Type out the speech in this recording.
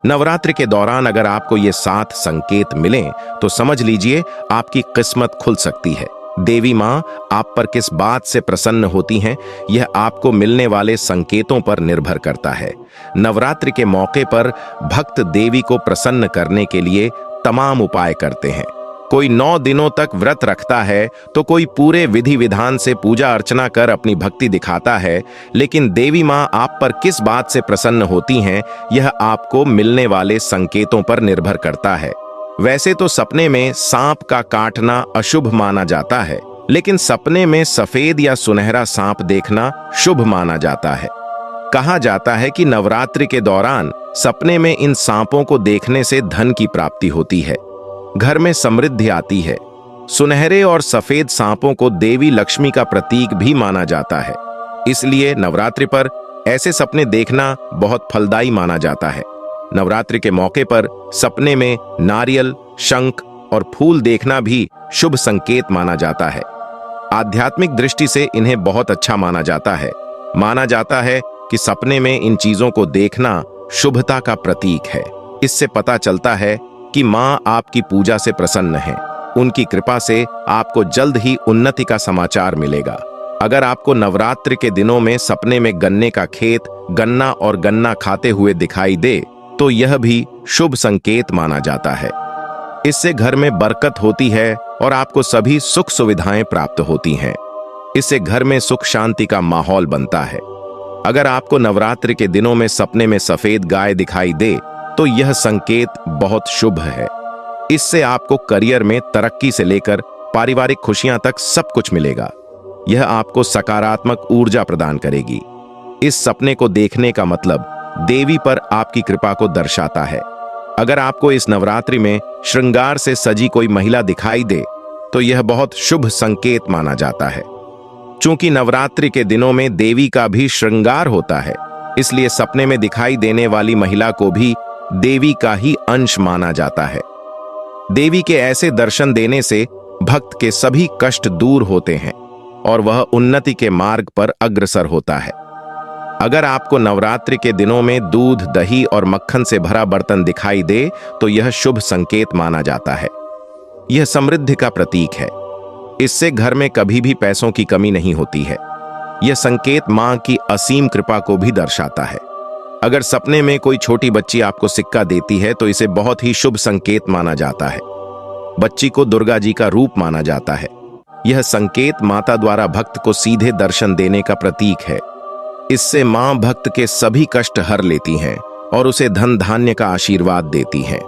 नवरात्रि के दौरान अगर आपको ये 7 संकेत मिलें तो समझ लीजिए आपकी किस्मत खुल सकती है। देवी माँ आप पर किस बात से प्रसन्न होती हैं, यह आपको मिलने वाले संकेतों पर निर्भर करता है। नवरात्रि के मौके पर भक्त देवी को प्रसन्न करने के लिए तमाम उपाय करते हैं। कोई 9 दिनों तक व्रत रखता है तो कोई पूरे विधि विधान से पूजा अर्चना कर अपनी भक्ति दिखाता है। लेकिन देवी माँ आप पर किस बात से प्रसन्न होती हैं, यह आपको मिलने वाले संकेतों पर निर्भर करता है। वैसे तो सपने में सांप का काटना अशुभ माना जाता है, लेकिन सपने में सफेद या सुनहरा सांप देखना शुभ माना जाता है। कहा जाता है कि नवरात्रि के दौरान सपने में इन सांपों को देखने से धन की प्राप्ति होती है, घर में समृद्धि आती है। सुनहरे और सफेद सांपों को देवी लक्ष्मी का प्रतीक भी माना जाता है, इसलिए नवरात्रि पर ऐसे सपने देखना बहुत फलदायी माना जाता है। नवरात्रि के मौके पर सपने में नारियल, शंख और फूल देखना भी शुभ संकेत माना जाता है। आध्यात्मिक दृष्टि से इन्हें बहुत अच्छा माना जाता है। माना जाता है कि सपने में इन चीजों को देखना शुभता का प्रतीक है। इससे पता चलता है कि माँ आपकी पूजा से प्रसन्न है। उनकी कृपा से आपको जल्द ही उन्नति का समाचार मिलेगा। अगर आपको नवरात्रि के दिनों में सपने में गन्ने का खेत, गन्ना और गन्ना खाते हुए दिखाई दे तो यह भी शुभ संकेत माना जाता है। इससे घर में बरकत होती है और आपको सभी सुख सुविधाएं प्राप्त होती हैं। इससे घर में सुख शांति का माहौल बनता है। अगर आपको नवरात्रि के दिनों में सपने में सफेद गाय दिखाई दे तो यह संकेत बहुत शुभ है। इससे आपको करियर में तरक्की से लेकर पारिवारिक खुशियां तक सब कुछ मिलेगा। यह आपको सकारात्मक ऊर्जा प्रदान करेगी। इस सपने को देखने का मतलब देवी पर आपकी कृपा को दर्शाता है। अगर आपको इस नवरात्रि में श्रृंगार से सजी कोई महिला दिखाई दे तो यह बहुत शुभ संकेत माना जाता है। चूंकि नवरात्रि के दिनों में देवी का भी श्रृंगार होता है, इसलिए सपने में दिखाई देने वाली महिला को भी देवी का ही अंश माना जाता है। देवी के ऐसे दर्शन देने से भक्त के सभी कष्ट दूर होते हैं और वह उन्नति के मार्ग पर अग्रसर होता है। अगर आपको नवरात्रि के दिनों में दूध, दही और मक्खन से भरा बर्तन दिखाई दे तो यह शुभ संकेत माना जाता है। यह समृद्धि का प्रतीक है। इससे घर में कभी भी पैसों की कमी नहीं होती है। यह संकेत मां की असीम कृपा को भी दर्शाता है। अगर सपने में कोई छोटी बच्ची आपको सिक्का देती है तो इसे बहुत ही शुभ संकेत माना जाता है। बच्ची को दुर्गा जी का रूप माना जाता है। यह संकेत माता द्वारा भक्त को सीधे दर्शन देने का प्रतीक है। इससे मां भक्त के सभी कष्ट हर लेती हैं और उसे धन धान्य का आशीर्वाद देती हैं।